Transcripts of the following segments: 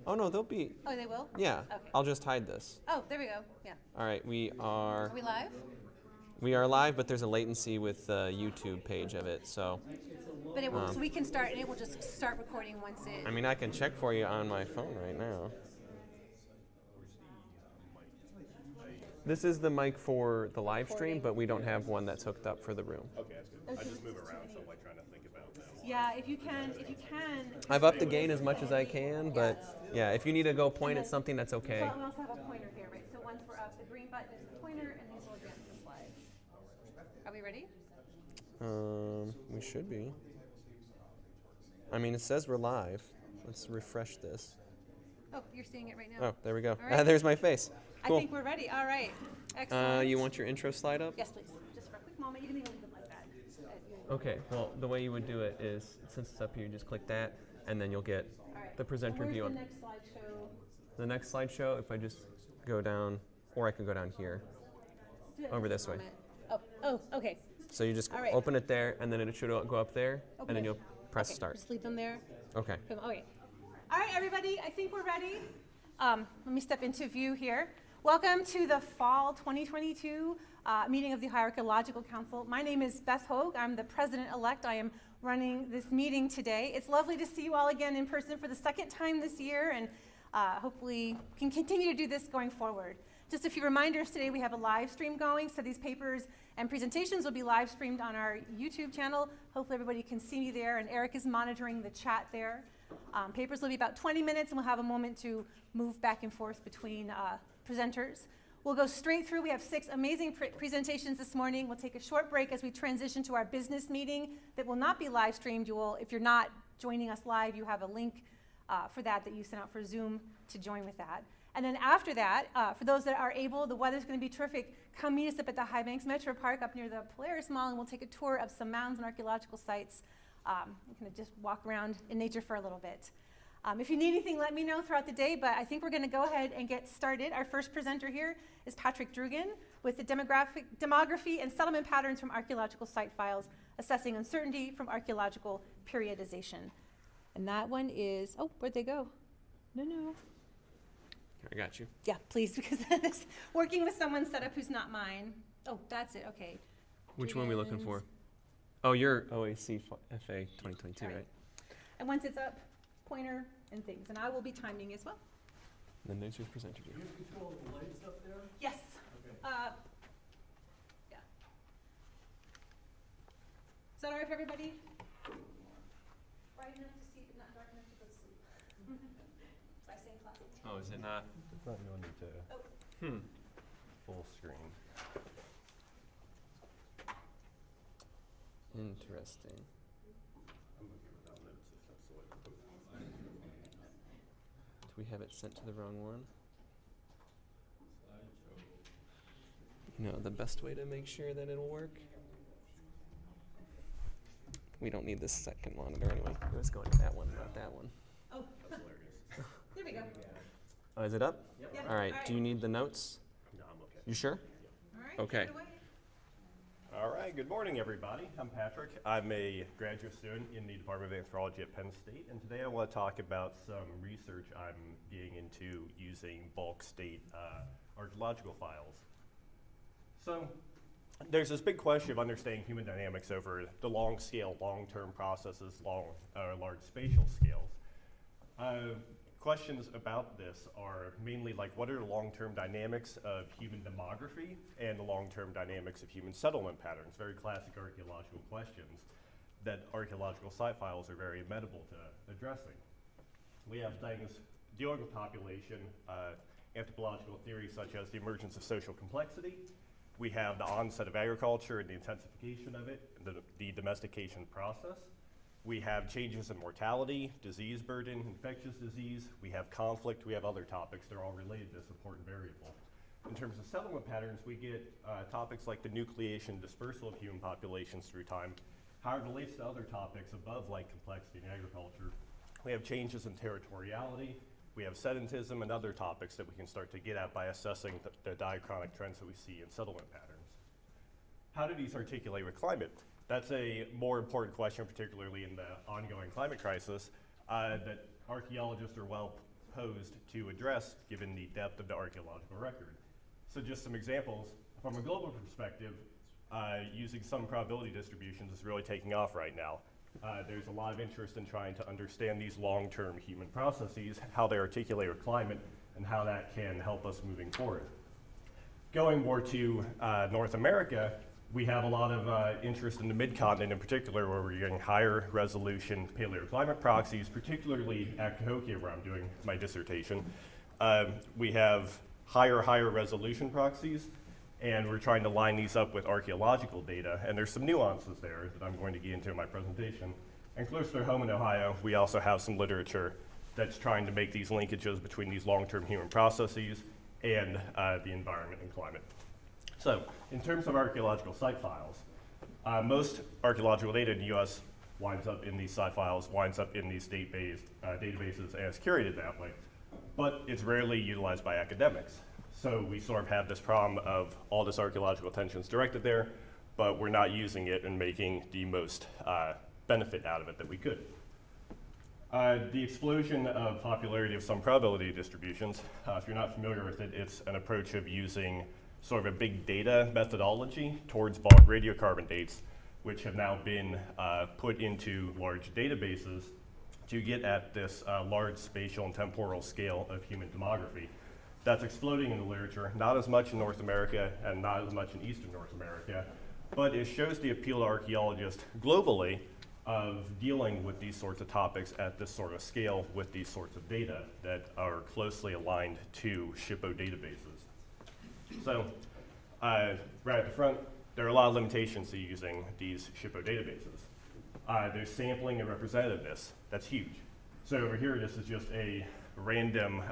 Oh, no, they'll be, Oh, they will? yeah. Okay. I'll just hide this. Oh, there we go. Yeah. All right, Are we live? we are live, but there's a latency with the YouTube page of it, so. But it will, so we can start, and it will just start recording once it. I mean, I can check for you on my phone right now. This is the mic for the live stream, but we don't have one that's hooked up for the room. Okay, that's good. I just move around, so I'm like trying to think about that. Yeah, if you can. I've upped the gain as much as I can, but yeah, if you need to go point at something, that's okay. Well, we also have a pointer here, right? So once we're up, the green button is the pointer, and these will advance the slides. Are we ready? We should be. I mean, it says we're live. Let's refresh this. Oh, you're seeing it right now? Oh, there we go. Right. There's my face. Cool. I think we're ready. All right. Excellent. You want your intro slide up? Yes, please. Just for a quick moment. You can even leave it like that. Okay, well, the way you would do it is, since it's up here, you just click that, and then you'll get All right. the presenter Where's view. the next slideshow? The next slideshow, if I just go down, or I can go down here, over this way. Oh, okay. So you just All right. open it there, and then it should go up there, and then you'll press Okay. start. Just leave them there. Okay. Okay. All right, everybody. I think we're ready. Let me step into view here. Welcome to the Fall 2022 meeting of the Archaeological Council. My name is Beth Hogue. I'm the president-elect. I am running this meeting today. It's lovely to see you all again in person for the second time this year, and hopefully can continue to do this going forward. Just a few reminders today, we have a live stream going, so these papers and presentations will be live streamed on our YouTube channel. Hopefully everybody can see me there, and Eric is monitoring the chat there. Papers will be about 20 minutes, and we'll have a moment to move back and forth between presenters. We'll go straight through. We have 6 amazing presentations this morning. We'll take a short break as we transition to our business meeting that will not be live streamed. If you're not joining us live, you have a link for that you sent out for Zoom to join with that. And then after that, for those that are able, the weather's going to be terrific. Come meet us up at the High Banks Metro Park up near the Polaris Mall, and we'll take a tour of some mounds and archaeological sites. We're going to just walk around in nature for a little bit. If you need anything, let me know throughout the day, but I think we're going to go ahead and get started. Our first presenter here is Patrick Drugan with the Demography and Settlement Patterns from Archaeological Site Files, Assessing Uncertainty from Archaeological Periodization. And that one is, oh, where'd they go? No. I got you. Yeah, please, because that is working with someone's setup who's not mine. Oh, that's it, okay. Which one are we looking for? Oh, you're OAC FA 2022, right? And once it's up, pointer and things, and I will be timing as well. Then there's your presenter view. Do you control the lights up there? Yes. Okay. Yeah. Is that all right for everybody? Bright enough to see, but not dark enough to go to sleep. By saying classic. Oh, is it not? It's not going to full screen. Interesting. Do we have it sent to the wrong one? No, the best way to make sure that it'll work. We don't need this second monitor anyway. It was going to that one, not that one. Oh, there we go. Oh, is it up? Yep. All right. Do you need the notes? No, I'm okay. You sure? All right. Okay. Take it away. All right, good morning, everybody. I'm Patrick. I'm a graduate student in the Department of Anthropology at Penn State, and today I want to talk about some research I'm getting into using bulk state archaeological files. So there's this big question of understanding human dynamics over the long scale, long-term processes, large spatial scales. Questions about this are mainly like, what are the long-term dynamics of human demography and the long-term dynamics of human settlement patterns? Very classic archaeological questions that archaeological site files are very amenable to addressing. We have things dealing with population, anthropological theories such as the emergence of social complexity. We have the onset of agriculture and the intensification of it, the domestication process. We have changes in mortality, disease burden, infectious disease. We have conflict. We have other topics. They're all related to this important variable. In terms of settlement patterns, we get topics like the nucleation, dispersal of human populations through time, how it relates to other topics above, like complexity in agriculture. We have changes in territoriality. We have sedentism and other topics that we can start to get at by assessing the diachronic trends that we see in settlement patterns. How do these articulate with climate? That's a more important question, particularly in the ongoing climate crisis, that archaeologists are well posed to address given the depth of the archaeological record. So just some examples. From a global perspective, using some probability distributions is really taking off right now. There's a lot of interest in trying to understand these long-term human processes, how they articulate with climate, and how that can help us moving forward. Going more to North America, we have a lot of interest in the mid-continent in particular, where we're getting higher resolution paleoclimate proxies, particularly at Cahokia, where I'm doing my dissertation. We have higher resolution proxies, and we're trying to line these up with archaeological data, and there's some nuances there that I'm going to get into in my presentation. And closer to home in Ohio, we also have some literature that's trying to make these linkages between these long-term human processes and the environment and climate. So, in terms of archaeological site files, most archaeological data in the US winds up in these site files, winds up in these state-based databases, and it's curated that way. But it's rarely utilized by academics. So we sort of have this problem of all this archaeological attention is directed there, but we're not using it and making the most benefit out of it that we could. The explosion of popularity of some probability distributions, if you're not familiar with it, it's an approach of using sort of a big data methodology towards bulk radiocarbon dates, which have now been put into large databases to get at this large spatial and temporal scale of human demography. That's exploding in the literature, not as much in North America and not as much in Eastern North America, but it shows the appeal to archaeologists globally of dealing with these sorts of topics at this sort of scale with these sorts of data that are closely aligned to SHPO databases. So, right at the front, there are a lot of limitations to using these SHPO databases. There's sampling and representativeness. That's huge. So over here, this is just a random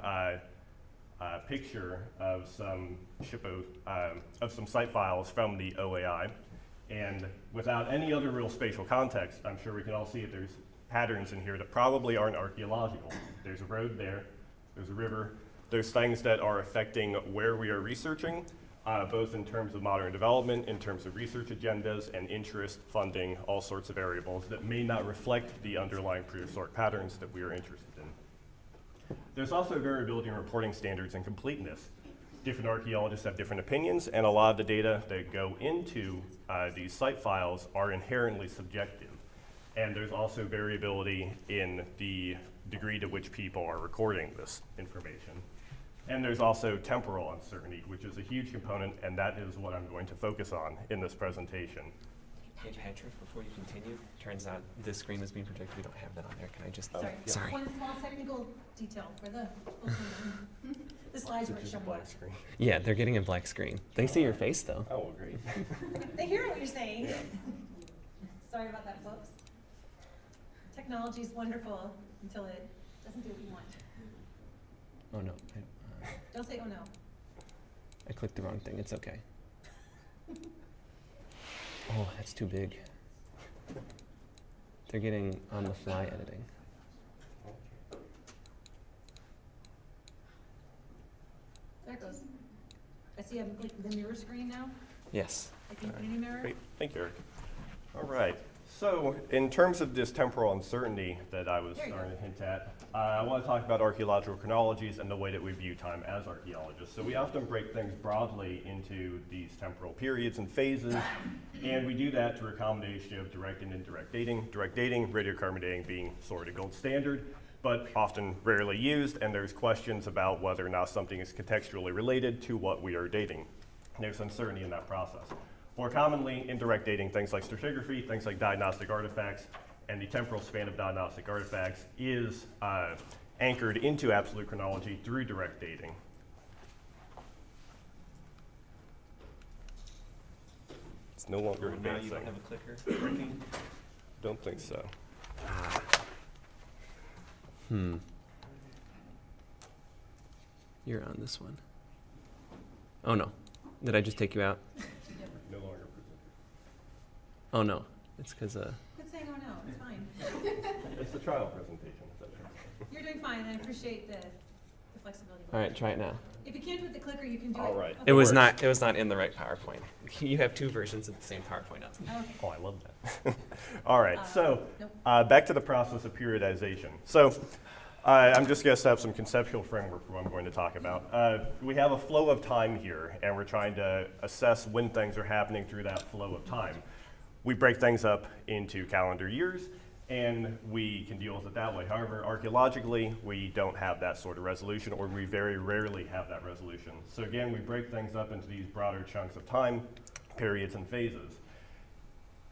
picture of some SHPO, of some site files from the OAI. And without any other real spatial context, I'm sure we can all see that there's patterns in here that probably aren't archaeological. There's a road there, there's a river, there's things that are affecting where we are researching, both in terms of modern development, in terms of research agendas and interest, funding, all sorts of variables that may not reflect the underlying prehistoric patterns that we are interested in. There's also variability in reporting standards and completeness. Different archaeologists have different opinions, and a lot of the data that go into these site files are inherently subjective. And there's also variability in the degree to which people are recording this information. And there's also temporal uncertainty, which is a huge component, and that is what I'm going to focus on in this presentation. Hey Patrick, before you continue, turns out this screen is being projected. We don't have that on there. Can I just? Sorry. Sorry. One small technical detail for the the slides weren't showing up. Screen. Yeah, they're getting a black screen. Thanks to your face, though. Oh, great. They hear what you're saying. Sorry about that, folks. Technology is wonderful until it doesn't do what you want. Oh no, Don't say, oh no. I clicked the wrong thing. It's okay. Oh, that's too big. They're getting on-the-fly editing. There it goes. I see the mirror screen now, Yes. like the Infinity mirror. Great, thank you, Eric. All right, so in terms of this temporal uncertainty that I was There you starting go. to hint at, I want to talk about archaeological chronologies and the way that we view time as archaeologists. So we often break things broadly into these temporal periods and phases, and we do that through a combination of direct and indirect dating. Direct dating, radiocarbon dating being sort of gold standard, but often rarely used, and there's questions about whether or not something is contextually related to what we are dating. And there's uncertainty in that process. More commonly, indirect dating, things like stratigraphy, things like diagnostic artifacts, and the temporal span of diagnostic artifacts is anchored into absolute chronology through direct dating. It's no longer Now advancing. you don't have a clicker working. Don't think so. You're on this one. Oh no. Did I just take you out? No longer present. Oh no. It's because Quit saying, oh no, it's fine. It's the trial presentation. Is that right? You're doing fine, and I appreciate the flexibility. All right, try it now. If you can't with the clicker, you can do it. All right. Okay. It was works. not in the right PowerPoint. You have two versions of the same PowerPoint up. Okay. Oh, I love that. All right, so nope. back to the process of periodization. So I'm just going to set up some conceptual framework for what I'm going to talk about. We have a flow of time here, and we're trying to assess when things are happening through that flow of time. We break things up into calendar years, and we can deal with it that way. However, archaeologically, we don't have that sort of resolution, or we very rarely have that resolution. So again, we break things up into these broader chunks of time, periods, and phases,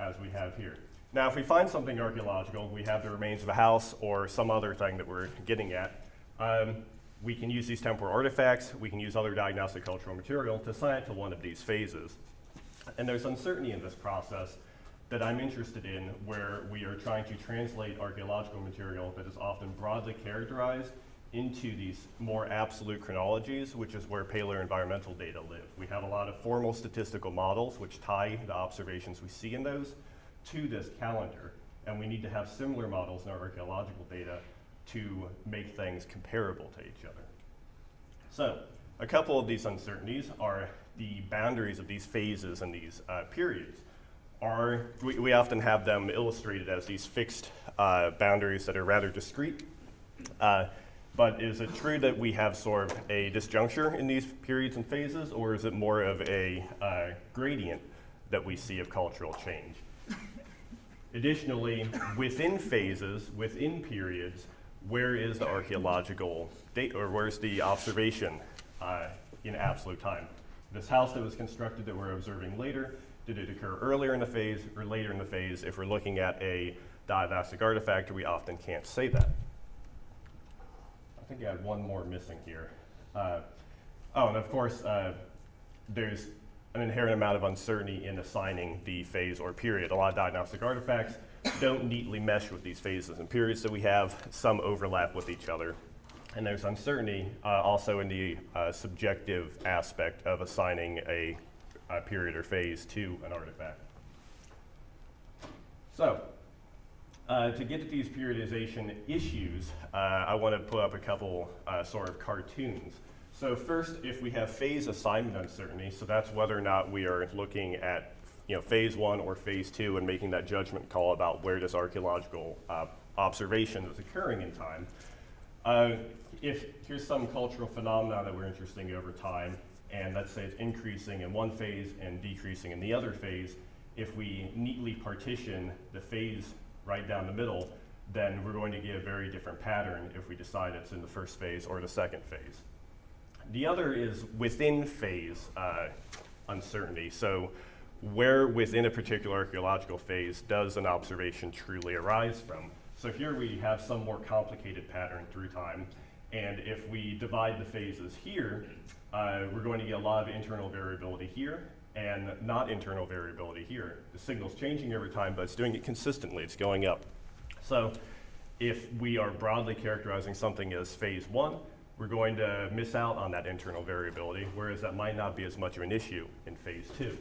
as we have here. Now, if we find something archaeological, we have the remains of a house or some other thing that we're getting at, we can use these temporal artifacts, we can use other diagnostic cultural material to assign it to one of these phases. And there's uncertainty in this process that I'm interested in, where we are trying to translate archaeological material that is often broadly characterized into these more absolute chronologies, which is where paleoenvironmental data live. We have a lot of formal statistical models which tie the observations we see in those to this calendar, and we need to have similar models in our archaeological data to make things comparable to each other. So, a couple of these uncertainties are the boundaries of these phases and these periods. We often have them illustrated as these fixed boundaries that are rather discrete, but is it true that we have sort of a disjuncture in these periods and phases, or is it more of a gradient that we see of cultural change? Additionally, within phases, within periods, where is the archaeological date, or where's the observation in absolute time? This house that was constructed that we're observing later, did it occur earlier in the phase or later in the phase? If we're looking at a diagnostic artifact, we often can't say that. I think I had one more missing here. And of course, there's an inherent amount of uncertainty in assigning the phase or period. A lot of diagnostic artifacts don't neatly mesh with these phases and periods that we have. Some overlap with each other. And there's uncertainty also in the subjective aspect of assigning a period or phase to an artifact. So, to get to these periodization issues, I want to put up a couple sort of cartoons. So first, if we have phase assignment uncertainty, so that's whether or not we are looking at phase 1 or phase 2 and making that judgment call about where this archaeological observation is occurring in time. If here's some cultural phenomena that we're interested in over time, and let's say it's increasing in one phase and decreasing in the other phase, if we neatly partition the phase right down the middle, then we're going to get a very different pattern if we decide it's in the first phase or the second phase. The other is within phase uncertainty. So where within a particular archaeological phase does an observation truly arise from? So here we have some more complicated pattern through time. And if we divide the phases here, we're going to get a lot of internal variability here and not internal variability here. The signal's changing every time, but it's doing it consistently. It's going up. So if we are broadly characterizing something as phase 1, we're going to miss out on that internal variability, whereas that might not be as much of an issue in phase 2.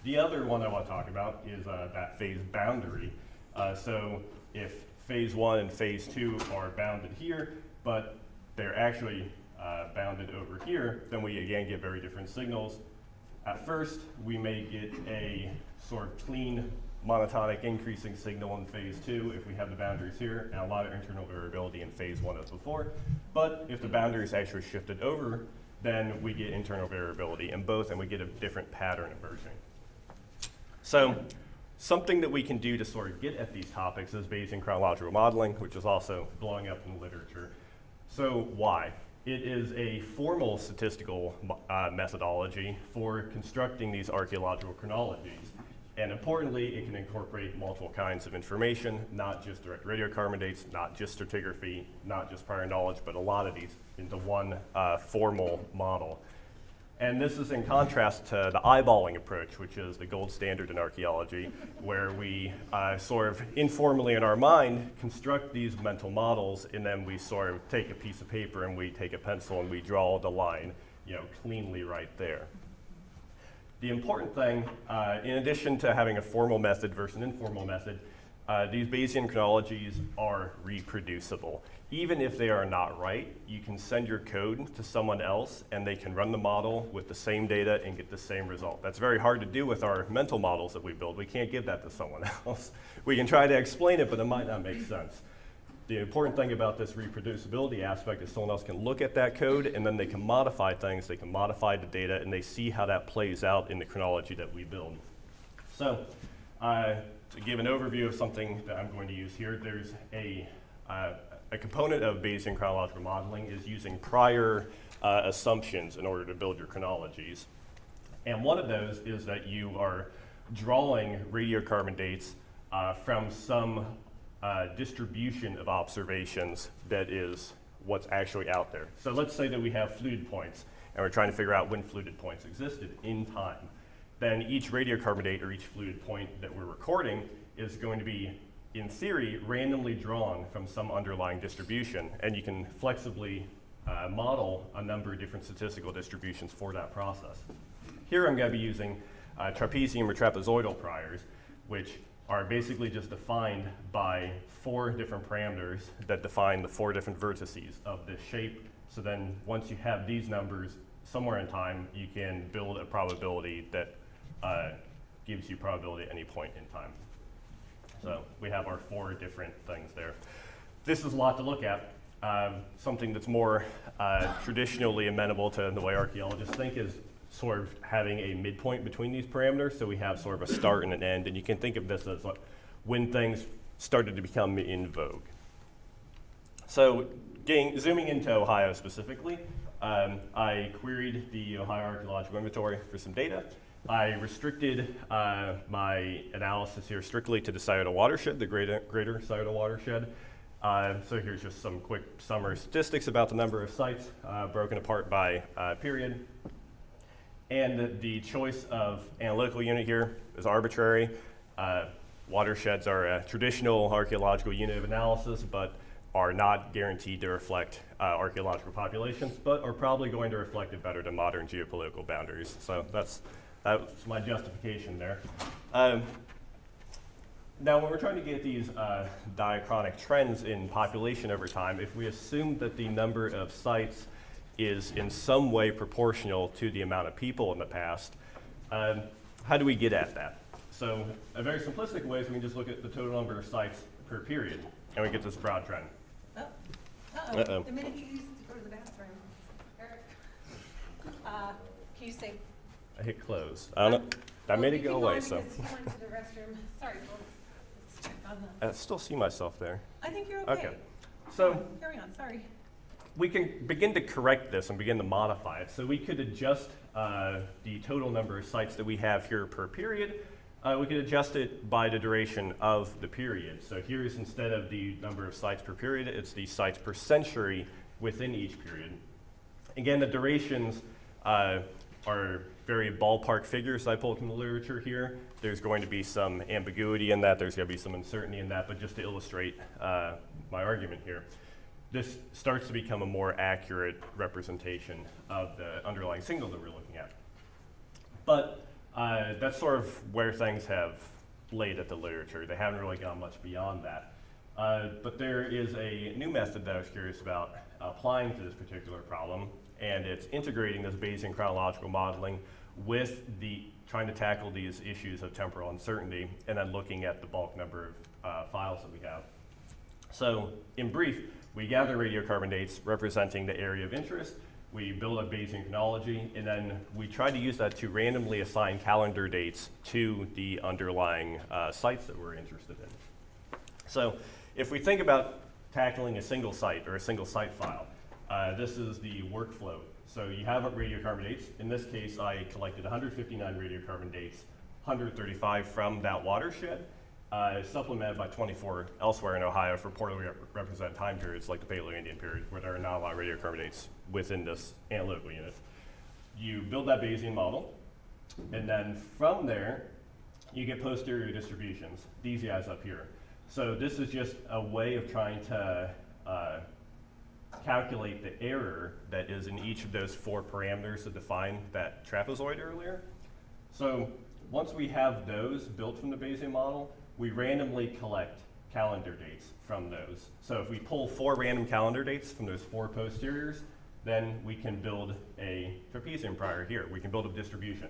The other one I want to talk about is that phase boundary. So if phase 1 and phase 2 are bounded here, but they're actually bounded over here, then we again get very different signals. At first, we may get a sort of clean monotonic increasing signal in phase 2 if we have the boundaries here, and a lot of internal variability in phase 1 as before. But if the boundaries actually shifted over, then we get internal variability in both, and we get a different pattern emerging. So something that we can do to sort of get at these topics is Bayesian chronological modeling, which is also blowing up in the literature. So why? It is a formal statistical methodology for constructing these archaeological chronologies. And importantly, it can incorporate multiple kinds of information, not just direct radiocarbon dates, not just stratigraphy, not just prior knowledge, but a lot of these into one formal model. And this is in contrast to the eyeballing approach, which is the gold standard in archaeology, where we sort of informally in our mind construct these mental models, and then we sort of take a piece of paper and we take a pencil and we draw the line, cleanly right there. The important thing, in addition to having a formal method versus an informal method, these Bayesian chronologies are reproducible. Even if they are not right, you can send your code to someone else and they can run the model with the same data and get the same result. That's very hard to do with our mental models that we build. We can't give that to someone else. We can try to explain it, but it might not make sense. the important thing about this reproducibility aspect is someone else can look at that code and then they can modify things, they can modify the data, and they see how that plays out in the chronology that we build. So to give an overview of something that I'm going to use here, there's a component of Bayesian chronological modeling is using prior assumptions in order to build your chronologies. And one of those is that you are drawing radiocarbon dates from some distribution of observations that is what's actually out there. So let's say that we have fluted points, and we're trying to figure out when fluted points existed in time. Then each radiocarbon date or each fluted point that we're recording is going to be, in theory, randomly drawn from some underlying distribution, and you can flexibly model a number of different statistical distributions for that process. Here I'm going to be using trapezium or trapezoidal priors, which are basically just defined by 4 different parameters that define the 4 different vertices of this shape. So then once you have these numbers somewhere in time, you can build a probability that gives you probability at any point in time. So we have our 4 different things there. This is a lot to look at. Something that's more traditionally amenable to the way archaeologists think is sort of having a midpoint between these parameters. So we have sort of a start and an end, and you can think of this as like when things started to become in vogue. So zooming into Ohio specifically, I queried the Ohio Archaeological Inventory for some data. I restricted my analysis here strictly to the Scioto watershed, the greater Scioto watershed. So here's just some quick summary statistics about the number of sites broken apart by period. And the choice of analytical unit here is arbitrary. Watersheds are a traditional archaeological unit of analysis, but are not guaranteed to reflect archaeological populations, but are probably going to reflect it better than modern geopolitical boundaries. So that's my justification there. Now, when we're trying to get these diachronic trends in population over time, if we assume that the number of sites is in some way proportional to the amount of people in the past, how do we get at that? So a very simplistic way is we can just look at the total number of sites per period, and we get this broad trend. Uh-oh. The minute you used to go to the bathroom. Eric, can you say? I hit close. I don't know. I made it go away, so. He went to the restroom. Sorry, folks. Let's check on that. I still see myself there. I think you're okay. Okay. So Carry on, sorry. we can begin to correct this and begin to modify it. So we could adjust the total number of sites that we have here per period. We could adjust it by the duration of the period. So here's, instead of the number of sites per period, it's the sites per century within each period. Again, the durations are very ballpark figures I pulled from the literature here. There's going to be some ambiguity in that. There's going to be some uncertainty in that. But just to illustrate my argument here, this starts to become a more accurate representation of the underlying signal that we're looking at. But that's sort of where things have laid at the literature. They haven't really gone much beyond that. But there is a new method that I was curious about applying to this particular problem, and it's integrating this Bayesian chronological modeling with trying to tackle these issues of temporal uncertainty, and then looking at the bulk number of files that we have. So in brief, we gather radiocarbon dates representing the area of interest. We build a Bayesian chronology, and then we try to use that to randomly assign calendar dates to the underlying sites that we're interested in. So if we think about tackling a single site or a single site file, this is the workflow. So you have radiocarbon dates. In this case, I collected 159 radiocarbon dates, 135 from that watershed, supplemented by 24 elsewhere in Ohio for poorly represented time periods like the Paleo-Indian period, where there are not a lot of radiocarbon dates within this analytical unit. You build that Bayesian model, and then from there, you get posterior distributions, these guys up here. So this is just a way of trying to calculate the error that is in each of those 4 parameters that define that trapezoid earlier. So once we have those built from the Bayesian model, we randomly collect calendar dates from those. So if we pull 4 random calendar dates from those 4 posteriors, then we can build a trapezium prior here. We can build a distribution.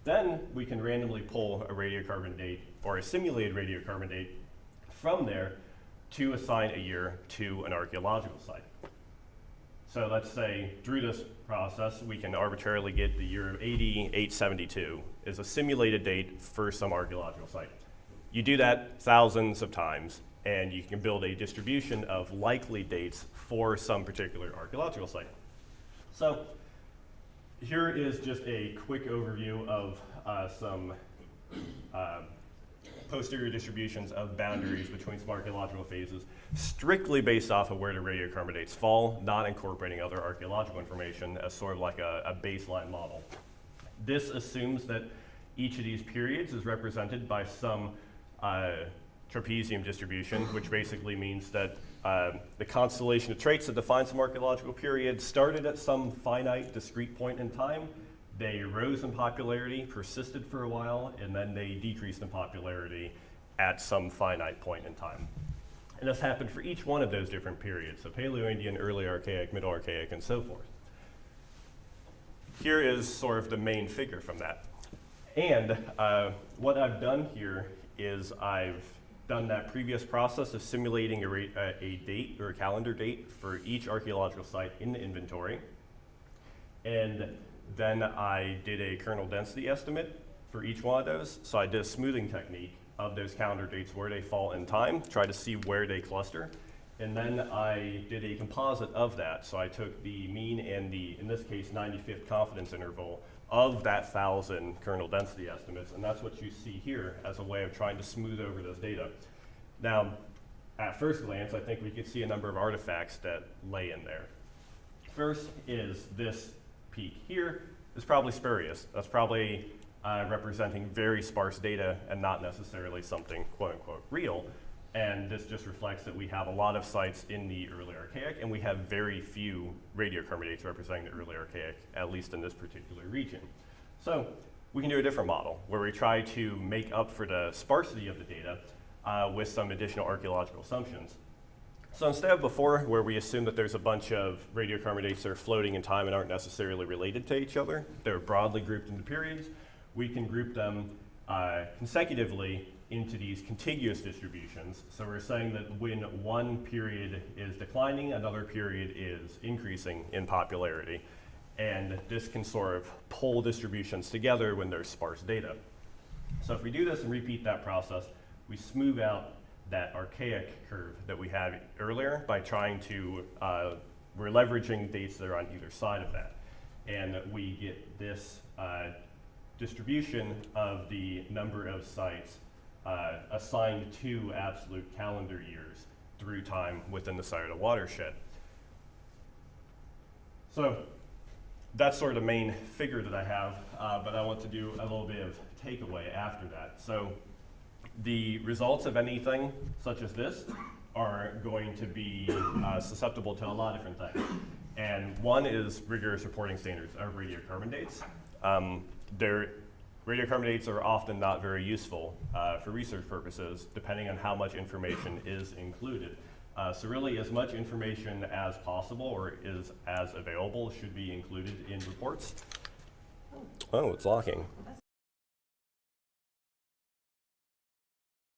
Then we can randomly pull a radiocarbon date or a simulated radiocarbon date from there, to assign a year to an archaeological site. So let's say through this process, we can arbitrarily get the year of AD 872 is a simulated date for some archaeological site. You do that thousands of times, and you can build a distribution of likely dates for some particular archaeological site. So here is just a quick overview of some posterior distributions of boundaries between some archaeological phases, strictly based off of where the radiocarbon dates fall, not incorporating other archaeological information as sort of like a baseline model. This assumes that each of these periods is represented by some trapezium distribution, which basically means that the constellation of traits that define some archaeological period started at some finite discrete point in time. They rose in popularity, persisted for a while, and then they decreased in popularity at some finite point in time. And this happened for each one of those different periods, so Paleo-Indian, Early Archaic, Middle Archaic, and so forth. Here is sort of the main figure from that. And what I've done here is I've done that previous process of simulating a date or a calendar date for each archaeological site in the inventory. And then I did a kernel density estimate for each one of those. So I did a smoothing technique of those calendar dates where they fall in time, try to see where they cluster. And then I did a composite of that. So I took the mean and the, in this case, 95th confidence interval of that 1,000 kernel density estimates. And that's what you see here as a way of trying to smooth over those data. Now, at first glance, I think we could see a number of artifacts that lay in there. First is this peak here is probably spurious. That's probably representing very sparse data and not necessarily something quote unquote real. And this just reflects that we have a lot of sites in the early archaic, and we have very few radiocarbon dates representing the early archaic, at least in this particular region. So we can do a different model where we try to make up for the sparsity of the data with some additional archaeological assumptions. So instead of before, where we assume that there's a bunch of radiocarbon dates that are floating in time and aren't necessarily related to each other, they're broadly grouped into periods, we can group them consecutively into these contiguous distributions. So we're saying that when one period is declining, another period is increasing in popularity. And this can sort of pull distributions together when there's sparse data. So if we do this and repeat that process, we smooth out that archaic curve that we had earlier by trying to, we're leveraging dates that are on either side of that. And we get this distribution of the number of sites assigned to absolute calendar years through time within the site of the watershed. So that's sort of the main figure that I have, but I want to do a little bit of takeaway after that. So the results of anything such as this are going to be susceptible to a lot of different things. And one is rigorous reporting standards of radiocarbon dates. Radiocarbon dates are often not very useful for research purposes, depending on how much information is included. So really, as much information as possible or is as available should be included in reports. Oh, it's locking.